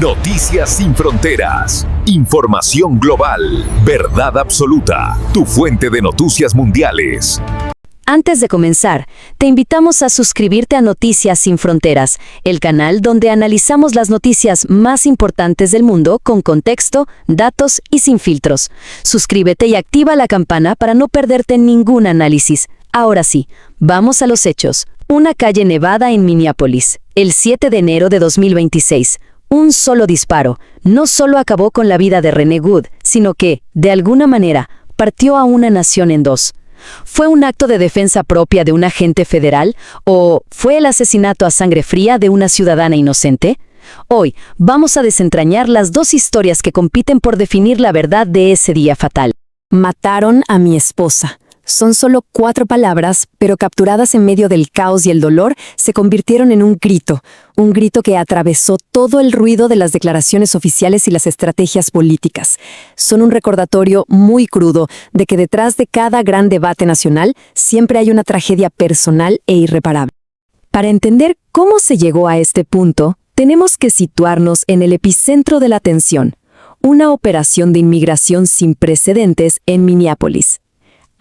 Noticias sin fronteras. Información global. Verdad absoluta. Tu fuente de noticias mundiales. Antes de comenzar, te invitamos a suscribirte a Noticias sin Fronteras, el canal donde analizamos las noticias más importantes del mundo con contexto, datos y sin filtros. Suscríbete y activa la campana para no perderte ningún análisis. Ahora sí, vamos a los hechos. Una calle nevada en Minneapolis, el 7 de enero de 2026. Un solo disparo no solo acabó con la vida de Renee Good, sino que, de alguna manera, partió a una nación en dos. ¿Fue un acto de defensa propia de un agente federal o fue el asesinato a sangre fría de una ciudadana inocente? Hoy vamos a desentrañar las dos historias que compiten por definir la verdad de ese día fatal. Mataron a mi esposa. Son solo 4 palabras, pero capturadas en medio del caos y el dolor, se convirtieron en un grito que atravesó todo el ruido de las declaraciones oficiales y las estrategias políticas. Son un recordatorio muy crudo de que detrás de cada gran debate nacional siempre hay una tragedia personal e irreparable. Para entender cómo se llegó a este punto, tenemos que situarnos en el epicentro de la tensión, una operación de inmigración sin precedentes en Minneapolis.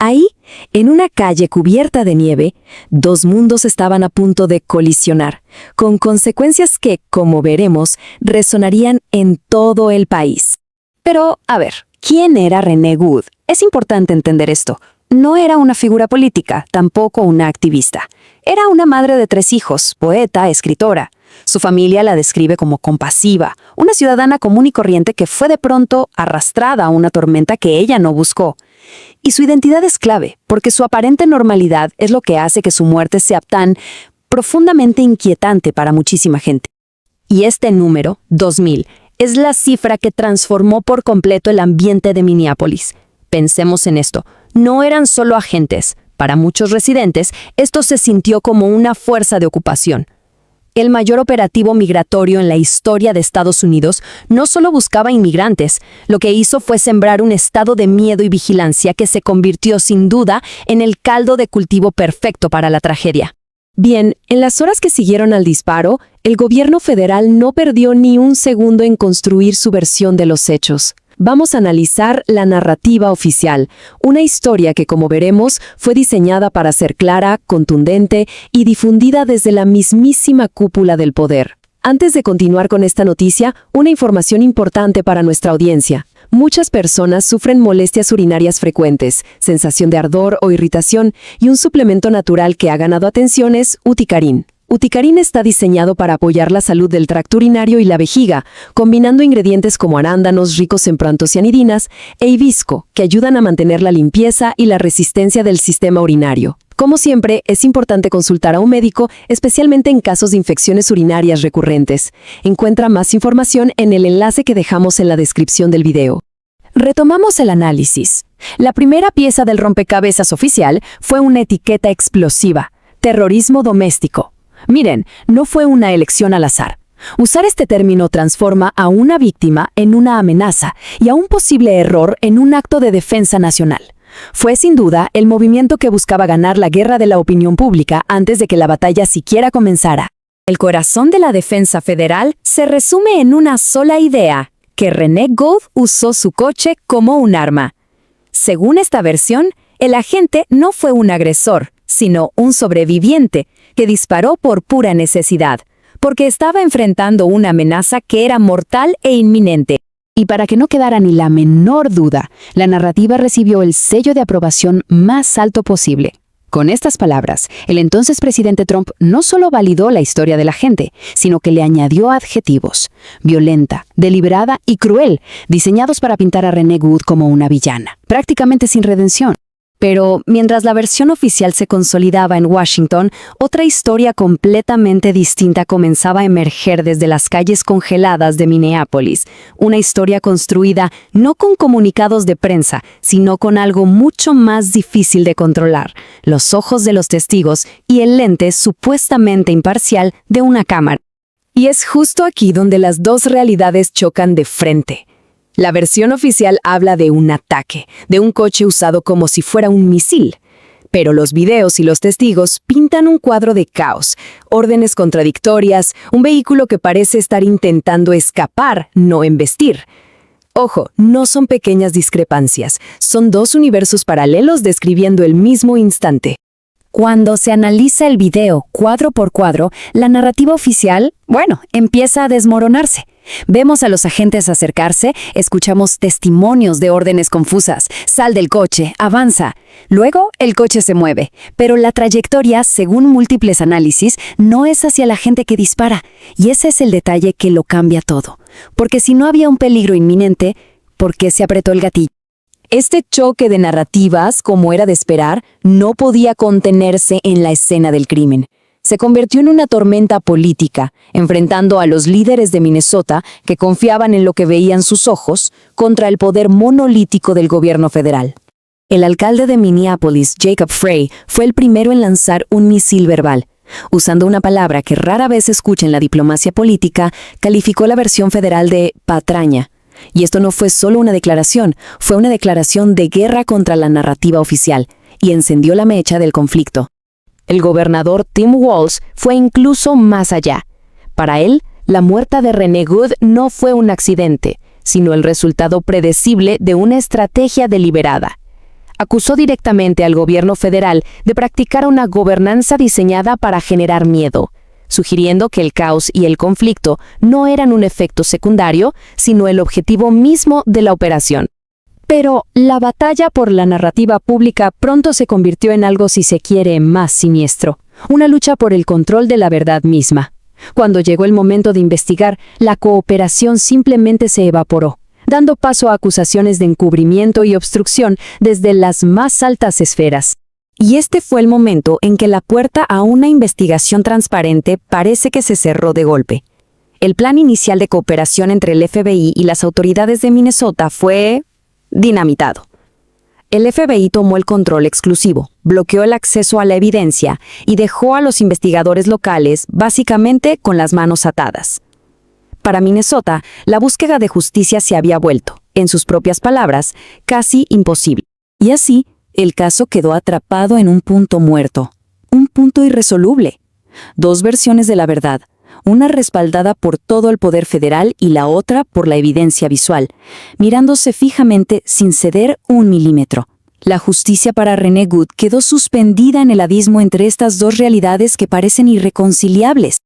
Ahí, en una calle cubierta de nieve, 2 mundos estaban a punto de colisionar, con consecuencias que, como veremos, resonarían en todo el país. Pero, a ver, ¿quién era Renee Good? Es importante entender esto. No era una figura política, tampoco una activista. Era una madre de 3 hijos, poeta, escritora. Su familia la describe como compasiva, una ciudadana común y corriente que fue de pronto arrastrada a una tormenta que ella no buscó. Y su identidad es clave, porque su aparente normalidad es lo que hace que su muerte sea tan profundamente inquietante para muchísima gente. Y este número, 2000, es la cifra que transformó por completo el ambiente de Minneapolis. Pensemos en esto, no eran solo agentes. Para muchos residentes, esto se sintió como una fuerza de ocupación. El mayor operativo migratorio en la historia de Estados Unidos no solo buscaba inmigrantes, lo que hizo fue sembrar un estado de miedo y vigilancia que se convirtió sin duda en el caldo de cultivo perfecto para la tragedia. Bien, en las horas que siguieron al disparo, el gobierno federal no perdió ni un segundo en construir su versión de los hechos. Vamos a analizar la narrativa oficial, una historia que, como veremos, fue diseñada para ser clara, contundente y difundida desde la mismísima cúpula del poder. Antes de continuar con esta noticia, una información importante para nuestra audiencia. Muchas personas sufren molestias urinarias frecuentes, sensación de ardor o irritación, y un suplemento natural que ha ganado atención es Uticarin. Uticarin está diseñado para apoyar la salud del tracto urinario y la vejiga, combinando ingredientes como arándanos ricos en proantocianidinas e hibisco, que ayudan a mantener la limpieza y la resistencia del sistema urinario. Como siempre, es importante consultar a un médico, especialmente en casos de infecciones urinarias recurrentes. Encuentra más información en el enlace que dejamos en la descripción del video. Retomamos el análisis. La primera pieza del rompecabezas oficial fue una etiqueta explosiva: terrorismo doméstico. Miren, no fue una elección al azar. Usar este término transforma a una víctima en una amenaza y a un posible error en un acto de defensa nacional. Fue sin duda el movimiento que buscaba ganar la guerra de la opinión pública antes de que la batalla siquiera comenzara. El corazón de la defensa federal se resume en una sola idea: que Renee Good usó su coche como un arma. Según esta versión, el agente no fue un agresor, sino un sobreviviente que disparó por pura necesidad, porque estaba enfrentando una amenaza que era mortal e inminente. Y para que no quedara ni la menor duda, la narrativa recibió el sello de aprobación más alto posible. Con estas palabras, el entonces presidente Trump no solo validó la historia del agente, sino que le añadió adjetivos: violenta, deliberada y cruel, diseñados para pintar a Renee Good como una villana, prácticamente sin redención. Pero mientras la versión oficial se consolidaba en Washington, otra historia completamente distinta comenzaba a emerger desde las calles congeladas de Minneapolis. Una historia construida no con comunicados de prensa, sino con algo mucho más difícil de controlar: los ojos de los testigos y el lente supuestamente imparcial de una cámara. Y es justo aquí donde las dos realidades chocan de frente. La versión oficial habla de un ataque, de un coche usado como si fuera un misil. Pero los videos y los testigos pintan un cuadro de caos, órdenes contradictorias, un vehículo que parece estar intentando escapar, no embestir. Ojo, no son pequeñas discrepancias, son dos universos paralelos describiendo el mismo instante. Cuando se analiza el video cuadro por cuadro, la narrativa oficial, empieza a desmoronarse. Vemos a los agentes acercarse, escuchamos testimonios de órdenes confusas. Sal del coche, avanza. Luego, el coche se mueve, pero la trayectoria, según múltiples análisis, no es hacia la gente que dispara. Y ese es el detalle que lo cambia todo. Porque si no había un peligro inminente, ¿por qué se apretó el gatillo? Este choque de narrativas, como era de esperar, no podía contenerse en la escena del crimen. Se convirtió en una tormenta política, enfrentando a los líderes de Minnesota que confiaban en lo que veían sus ojos contra el poder monolítico del gobierno federal. El alcalde de Minneapolis, Jacob Frey, fue el primero en lanzar un misil verbal. Usando una palabra que rara vez se escucha en la diplomacia política, calificó la versión federal de patraña. Y esto no fue solo una declaración, fue una declaración de guerra contra la narrativa oficial, y encendió la mecha del conflicto. El gobernador Tim Walz fue incluso más allá. Para él, la muerte de Renee Good no fue un accidente, sino el resultado predecible de una estrategia deliberada. Acusó directamente al gobierno federal de practicar una gobernanza diseñada para generar miedo, sugiriendo que el caos y el conflicto no eran un efecto secundario, sino el objetivo mismo de la operación. Pero la batalla por la narrativa pública pronto se convirtió en algo, si se quiere, más siniestro, una lucha por el control de la verdad misma. Cuando llegó el momento de investigar, la cooperación simplemente se evaporó, dando paso a acusaciones de encubrimiento y obstrucción desde las más altas esferas. Y este fue el momento en que la puerta a una investigación transparente parece que se cerró de golpe. El plan inicial de cooperación entre el FBI y las autoridades de Minnesota fue dinamitado. El FBI tomó el control exclusivo, bloqueó el acceso a la evidencia y dejó a los investigadores locales básicamente con las manos atadas. Para Minnesota, la búsqueda de justicia se había vuelto, en sus propias palabras, casi imposible. Y así, el caso quedó atrapado en un punto muerto, un punto irresoluble. Dos versiones de la verdad, una respaldada por todo el poder federal y la otra por la evidencia visual, mirándose fijamente sin ceder un milímetro. La justicia para Renee Good quedó suspendida en el abismo entre estas dos realidades que parecen irreconciliables.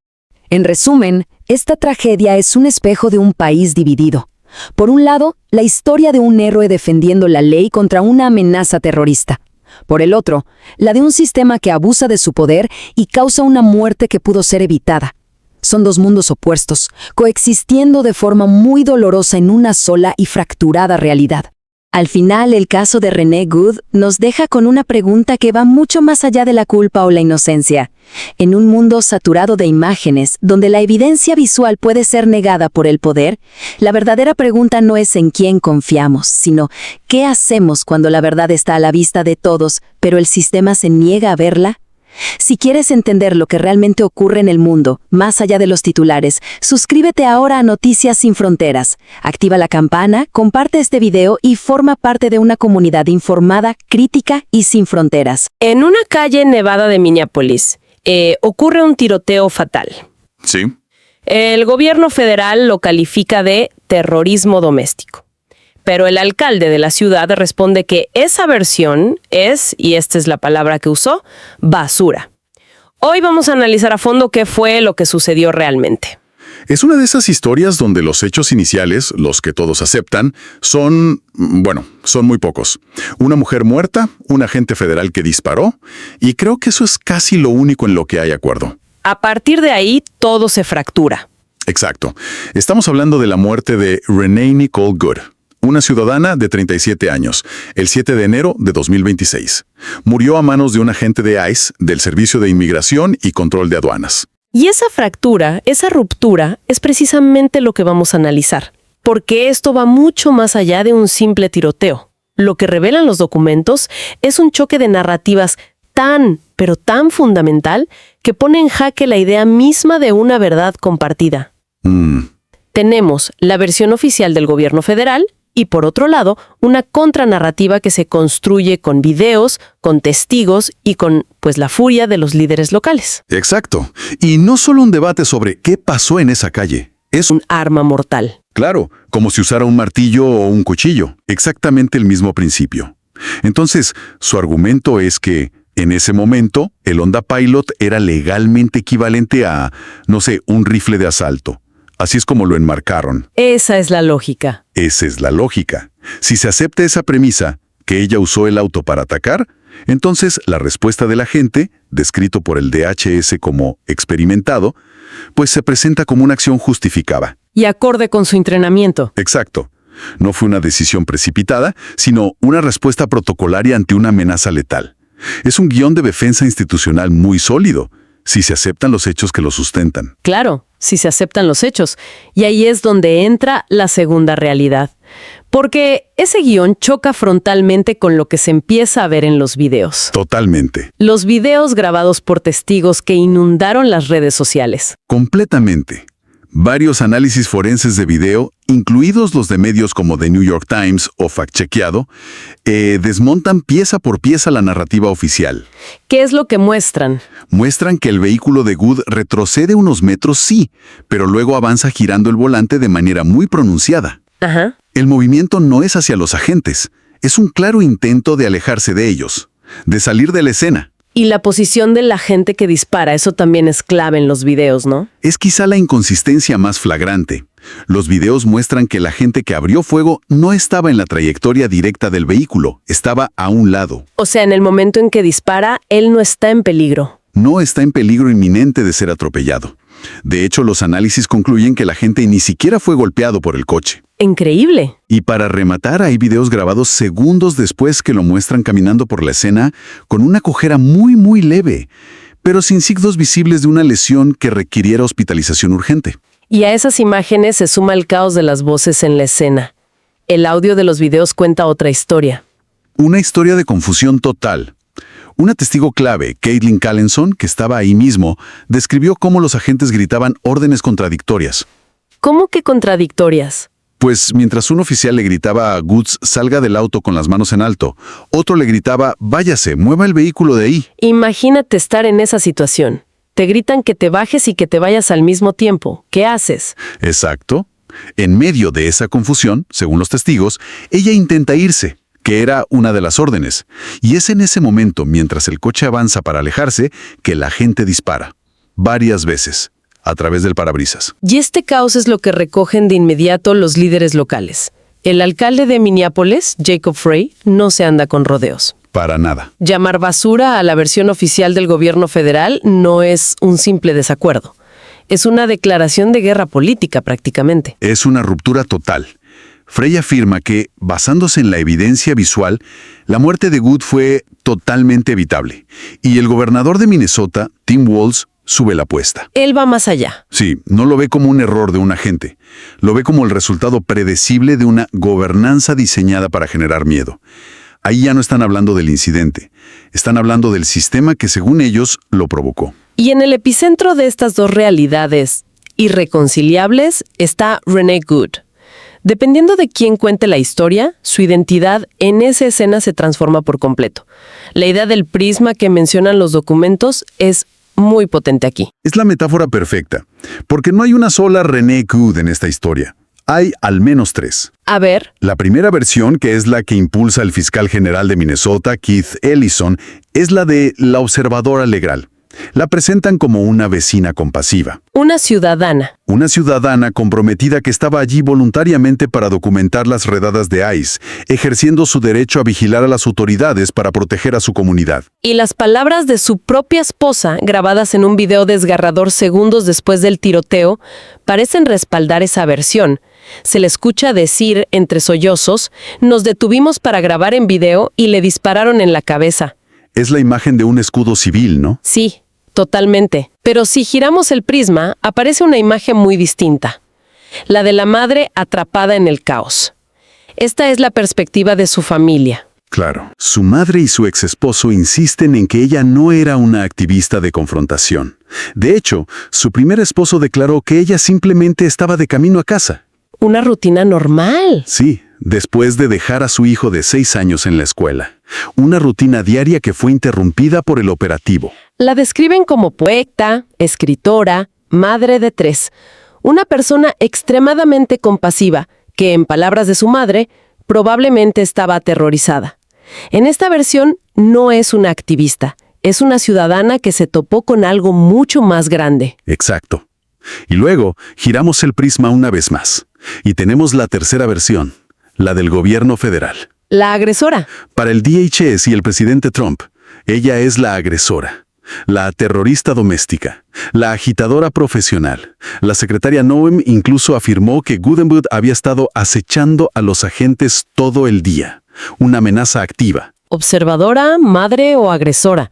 En resumen, esta tragedia es un espejo de un país dividido. Por un lado, la historia de un héroe defendiendo la ley contra una amenaza terrorista. Por el otro, la de un sistema que abusa de su poder y causa una muerte que pudo ser evitada. Son dos mundos opuestos, coexistiendo de forma muy dolorosa en una sola y fracturada realidad. Al final, el caso de Renee Good nos deja con una pregunta que va mucho más allá de la culpa o la inocencia. En un mundo saturado de imágenes, donde la evidencia visual puede ser negada por el poder, la verdadera pregunta no es en quién confiamos, sino ¿qué hacemos cuando la verdad está a la vista de todos, pero el sistema se niega a verla? Si quieres entender lo que realmente ocurre en el mundo, más allá de los titulares, suscríbete ahora a Noticias Sin Fronteras. Activa la campana, comparte este video y forma parte de una comunidad informada, crítica y sin fronteras. En una calle en Nevada de Minneapolis, ocurre un tiroteo fatal. Sí. El gobierno federal lo califica de terrorismo doméstico. Pero el alcalde de la ciudad responde que esa versión es, y esta es la palabra que usó, basura. Hoy vamos a analizar a fondo qué fue lo que sucedió realmente. Es una de esas historias donde los hechos iniciales, los que todos aceptan, son muy pocos. Una mujer muerta, un agente federal que disparó, y creo que eso es casi lo único en lo que hay acuerdo. A partir de ahí, todo se fractura. Exacto. Estamos hablando de la muerte de Renee Nicole Good, una ciudadana de 37 años, el 7 de enero de 2026. Murió a manos de un agente de ICE, del Servicio de Inmigración y Control de Aduanas. Y esa fractura, esa ruptura, es precisamente lo que vamos a analizar. Porque esto va mucho más allá de un simple tiroteo. Lo que revelan los documentos es un choque de narrativas pero tan fundamental, que pone en jaque la idea misma de una verdad compartida. Tenemos la versión oficial del gobierno federal Y por otro lado, una contranarrativa que se construye con videos, con testigos y con, pues, la furia de los líderes locales. Exacto. Y no solo un debate sobre qué pasó en esa calle. Es Un arma mortal. claro, como si usara un martillo o un cuchillo. Exactamente el mismo principio. Entonces, su argumento es que, en ese momento, el Honda Pilot era legalmente equivalente a, no sé, un rifle de asalto. Así es como lo enmarcaron. Esa es la lógica. Esa es la lógica. Si se acepta esa premisa, que ella usó el auto para atacar, entonces la respuesta de la gente, descrito por el DHS como experimentado, pues se presenta como una acción justificada. Y acorde con su entrenamiento. Exacto. No fue una decisión precipitada, sino una respuesta protocolaria ante una amenaza letal. Es un guión de defensa institucional muy sólido, si se aceptan los hechos que lo sustentan. Claro, si se aceptan los hechos. Y ahí es donde entra la segunda realidad. Porque ese guión choca frontalmente con lo que se empieza a ver en los videos. Totalmente. Los videos grabados por testigos que inundaron las redes sociales. Completamente. Varios análisis forenses de video, incluidos los de medios como The New York Times o Fact Chequeado, desmontan pieza por pieza la narrativa oficial. ¿Qué es lo que muestran? Muestran que el vehículo de Good retrocede unos metros, sí, pero luego avanza girando el volante de manera muy pronunciada. Ajá. El movimiento no es hacia los agentes, es un claro intento de alejarse de ellos, de salir de la escena. Y la posición de la gente que dispara, eso también es clave en los videos, ¿no? Es quizá la inconsistencia más flagrante. Los videos muestran que la gente que abrió fuego no estaba en la trayectoria directa del vehículo, estaba a un lado. O sea, en el momento en que dispara, él no está en peligro. No está en peligro inminente de ser atropellado. De hecho, los análisis concluyen que la gente ni siquiera fue golpeado por el coche. Increíble. Y para rematar, hay videos grabados segundos después que lo muestran caminando por la escena con una cojera muy leve, pero sin signos visibles de una lesión que requiriera hospitalización urgente. Y a esas imágenes se suma el caos de las voces en la escena. El audio de los videos cuenta otra historia. Una historia de confusión total. Una testigo clave, Caitlin Callenson, que estaba ahí mismo, describió cómo los agentes gritaban órdenes contradictorias. ¿Cómo que contradictorias? Pues mientras un oficial le gritaba a Goods salga del auto con las manos en alto, otro le gritaba váyase, mueva el vehículo de ahí. Imagínate estar en esa situación. Te gritan que te bajes y que te vayas al mismo tiempo. ¿Qué haces? Exacto. En medio de esa confusión, según los testigos, ella intenta irse, que era una de las órdenes. Y es en ese momento, mientras el coche avanza para alejarse, que la gente dispara. Varias veces, a través del parabrisas. Y este caos es lo que recogen de inmediato los líderes locales. El alcalde de Minneapolis, Jacob Frey, no se anda con rodeos. Para nada. Llamar basura a la versión oficial del gobierno federal no es un simple desacuerdo. Es una declaración de guerra política prácticamente. Es una ruptura total. Frey afirma que, basándose en la evidencia visual, la muerte de Good fue totalmente evitable. Y el gobernador de Minnesota, Tim Walz, sube la apuesta. Él va más allá. Sí, no lo ve como un error de un agente. Lo ve como el resultado predecible de una gobernanza diseñada para generar miedo. Ahí ya no están hablando del incidente. Están hablando del sistema que, según ellos, lo provocó. Y en el epicentro de estas dos realidades irreconciliables está Renee Good. Dependiendo de quién cuente la historia, su identidad en esa escena se transforma por completo. La idea del prisma que mencionan los documentos es muy potente aquí. Es la metáfora perfecta, porque no hay una sola Renee Good en esta historia. Hay al menos tres. A ver. La primera versión, que es la que impulsa el fiscal general de Minnesota, Keith Ellison, es la de la observadora legal. La presentan como una vecina compasiva. Una ciudadana. Una ciudadana comprometida que estaba allí voluntariamente para documentar las redadas de ICE, ejerciendo su derecho a vigilar a las autoridades para proteger a su comunidad. Y las palabras de su propia esposa, grabadas en un video desgarrador segundos después del tiroteo, parecen respaldar esa versión. Se le escucha decir, entre sollozos, nos detuvimos para grabar en video y le dispararon en la cabeza. Es la imagen de un escudo civil, ¿no? Sí, totalmente. Pero si giramos el prisma, aparece una imagen muy distinta. La de la madre atrapada en el caos. Esta es la perspectiva de su familia. Claro. Su madre y su exesposo insisten en que ella no era una activista de confrontación. De hecho, su primer esposo declaró que ella simplemente estaba de camino a casa. Una rutina normal. Sí, después de dejar a su hijo de 6 años en la escuela. Una rutina diaria que fue interrumpida por el operativo. La describen como poeta, escritora, madre de 3. Una persona extremadamente compasiva que, en palabras de su madre, probablemente estaba aterrorizada. En esta versión no es una activista, es una ciudadana que se topó con algo mucho más grande. Exacto. Y luego giramos el prisma una vez más. Y tenemos la tercera versión, la del gobierno federal. La agresora. Para el DHS y el presidente Trump, ella es la agresora, la terrorista doméstica, la agitadora profesional. La secretaria Noem incluso afirmó que Gutenberg había estado acechando a los agentes todo el día. Una amenaza activa. Observadora, madre o agresora.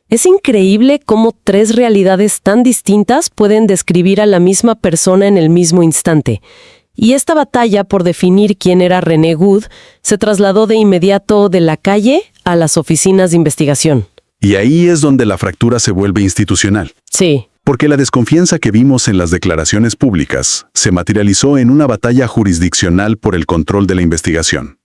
Es increíble cómo 3 realidades tan distintas pueden describir a la misma persona en el mismo instante. Y esta batalla por definir quién era Renee Good se trasladó de inmediato de la calle a las oficinas de investigación. Y ahí es donde la fractura se vuelve institucional. Sí. Porque la desconfianza que vimos en las declaraciones públicas se materializó en una batalla jurisdiccional por el control de la investigación.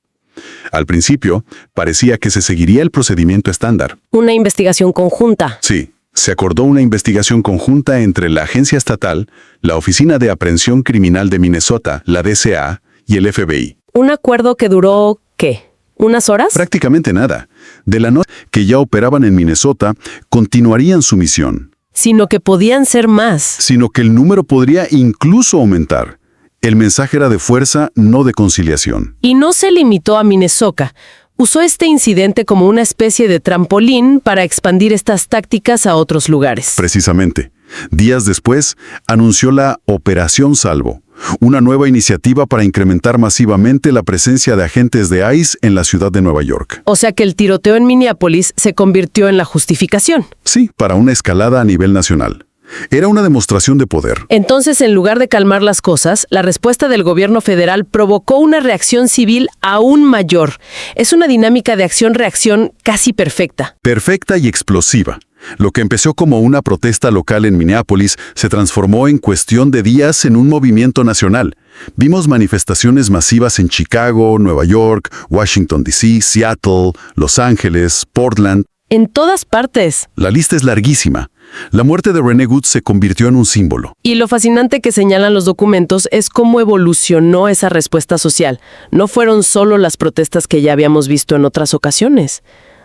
Al principio, parecía que se seguiría el procedimiento estándar. Una investigación conjunta. Sí, se acordó una investigación conjunta entre la agencia estatal, la Oficina de Aprehensión Criminal de Minnesota, la DCA, y el FBI. Un acuerdo que duró, ¿qué? ¿Unas horas? Prácticamente nada. De la noche que ya operaban en Minnesota, continuarían su misión. Sino que podían ser más. Sino que el número podría incluso aumentar. El mensaje era de fuerza, no de conciliación. Y no se limitó a Minnesota. Usó este incidente como una especie de trampolín para expandir estas tácticas a otros lugares. Precisamente. Días después, anunció la Operación Salvo, una nueva iniciativa para incrementar masivamente la presencia de agentes de ICE en la ciudad de Nueva York. O sea que el tiroteo en Minneapolis se convirtió en la justificación. Sí, para una escalada a nivel nacional. Era una demostración de poder. Entonces, en lugar de calmar las cosas, la respuesta del gobierno federal provocó una reacción civil aún mayor. Es una dinámica de acción-reacción casi perfecta. Perfecta y explosiva. Lo que empezó como una protesta local en Minneapolis se transformó en cuestión de días en un movimiento nacional. Vimos manifestaciones masivas en Chicago, Nueva York, Washington, D.C., Seattle, Los Ángeles, Portland. En todas partes. La lista es larguísima. La muerte de Renee Good se convirtió en un símbolo. Y lo fascinante que señalan los documentos es cómo evolucionó esa respuesta social. No fueron solo las protestas que ya habíamos visto en otras ocasiones.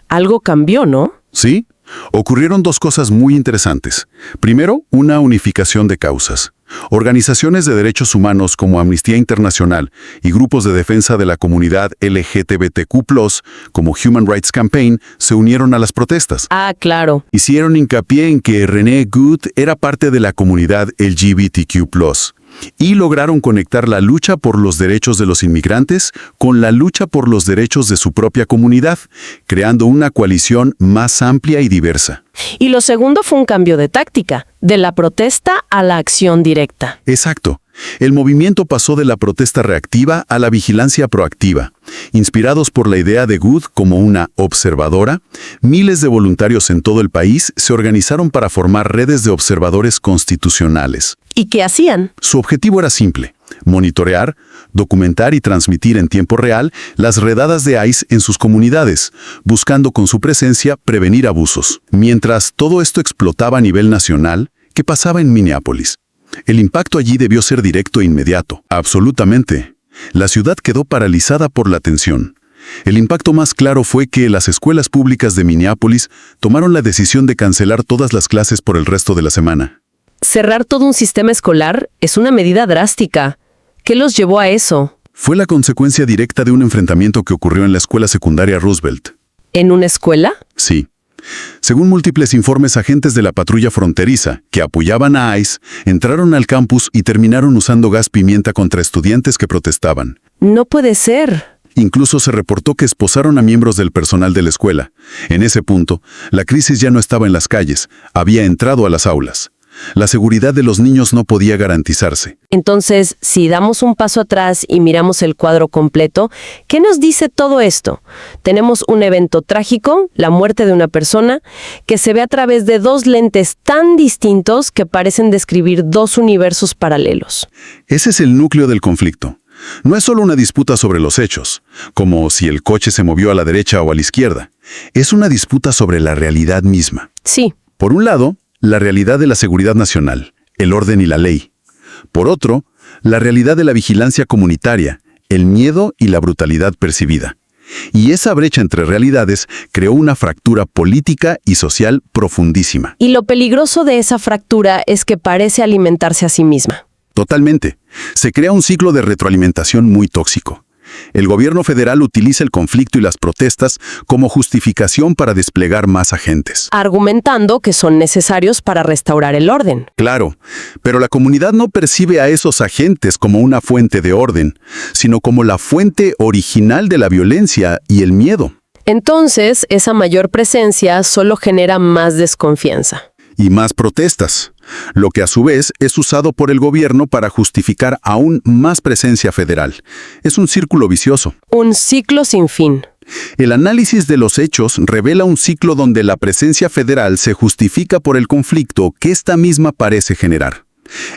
Algo cambió, ¿no? Sí. Ocurrieron 2 cosas muy interesantes. Primero, una unificación de causas. Organizaciones de derechos humanos como Amnistía Internacional y grupos de defensa de la comunidad LGTBTQ+, como Human Rights Campaign, se unieron a las protestas. Ah, claro. Hicieron hincapié en que Renee Good era parte de la comunidad LGBTQ+, y lograron conectar la lucha por los derechos de los inmigrantes con la lucha por los derechos de su propia comunidad, creando una coalición más amplia y diversa. Y lo segundo fue un cambio de táctica, de la protesta a la acción directa. Exacto. El movimiento pasó de la protesta reactiva a la vigilancia proactiva. Inspirados por la idea de Good como una observadora, miles de voluntarios en todo el país se organizaron para formar redes de observadores constitucionales. ¿Y qué hacían? Su objetivo era simple: monitorear, documentar y transmitir en tiempo real las redadas de ICE en sus comunidades, buscando con su presencia prevenir abusos. Mientras todo esto explotaba a nivel nacional, ¿qué pasaba en Minneapolis? El impacto allí debió ser directo e inmediato. Absolutamente. La ciudad quedó paralizada por la tensión. El impacto más claro fue que las escuelas públicas de Minneapolis tomaron la decisión de cancelar todas las clases por el resto de la semana. Cerrar todo un sistema escolar es una medida drástica. ¿Qué los llevó a eso? Fue la consecuencia directa de un enfrentamiento que ocurrió en la escuela secundaria Roosevelt. ¿En una escuela? Sí. Según múltiples informes, agentes de la patrulla fronteriza, que apoyaban a ICE, entraron al campus y terminaron usando gas pimienta contra estudiantes que protestaban. No puede ser. Incluso se reportó que esposaron a miembros del personal de la escuela. En ese punto, la crisis ya no estaba en las calles, había entrado a las aulas. La seguridad de los niños no podía garantizarse. Entonces, si damos un paso atrás y miramos el cuadro completo, ¿qué nos dice todo esto? Tenemos un evento trágico, la muerte de una persona, que se ve a través de 2 lentes tan distintos que parecen describir 2 universos paralelos. Ese es el núcleo del conflicto. No es solo una disputa sobre los hechos, como si el coche se movió a la derecha o a la izquierda. Es una disputa sobre la realidad misma. Sí, Por un lado, la realidad de la seguridad nacional, el orden y la ley. Por otro, la realidad de la vigilancia comunitaria, el miedo y la brutalidad percibida. Y esa brecha entre realidades creó una fractura política y social profundísima. y lo peligroso de esa fractura es que parece alimentarse a sí misma. Totalmente. Se crea un ciclo de retroalimentación muy tóxico. El gobierno federal utiliza el conflicto y las protestas como justificación para desplegar más agentes. Argumentando que son necesarios para restaurar el orden. Claro, pero la comunidad no percibe a esos agentes como una fuente de orden, sino como la fuente original de la violencia y el miedo. Entonces, esa mayor presencia solo genera más desconfianza. Y más protestas, lo que a su vez es usado por el gobierno para justificar aún más presencia federal. Es un círculo vicioso. Un ciclo sin fin. El análisis de los hechos revela un ciclo donde la presencia federal se justifica por el conflicto que esta misma parece generar.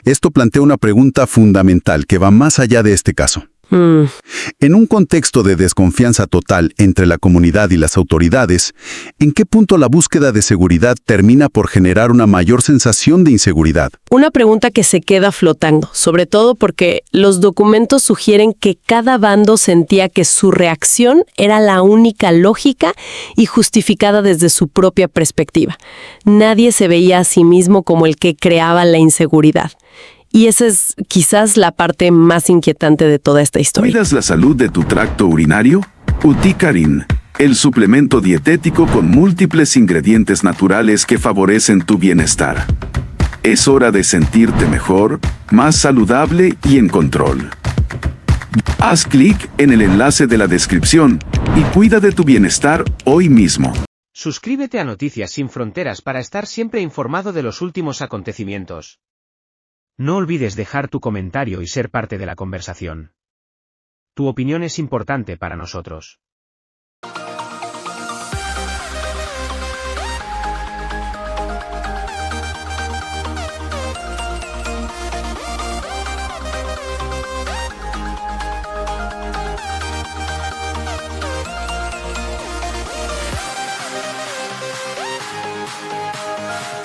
Esto plantea una pregunta fundamental que va más allá de este caso. En un contexto de desconfianza total entre la comunidad y las autoridades, ¿en qué punto la búsqueda de seguridad termina por generar una mayor sensación de inseguridad? Una pregunta que se queda flotando, sobre todo porque los documentos sugieren que cada bando sentía que su reacción era la única lógica y justificada desde su propia perspectiva. Nadie se veía a sí mismo como el que creaba la inseguridad. Y esa es quizás la parte más inquietante de toda esta historia. ¿Cuidas la salud de tu tracto urinario? Uticarin, el suplemento dietético con múltiples ingredientes naturales que favorecen tu bienestar. Es hora de sentirte mejor, más saludable y en control. Haz clic en el enlace de la descripción y cuida de tu bienestar hoy mismo. Suscríbete a Noticias Sin Fronteras para estar siempre informado de los últimos acontecimientos. No olvides dejar tu comentario y ser parte de la conversación. Tu opinión es importante para nosotros.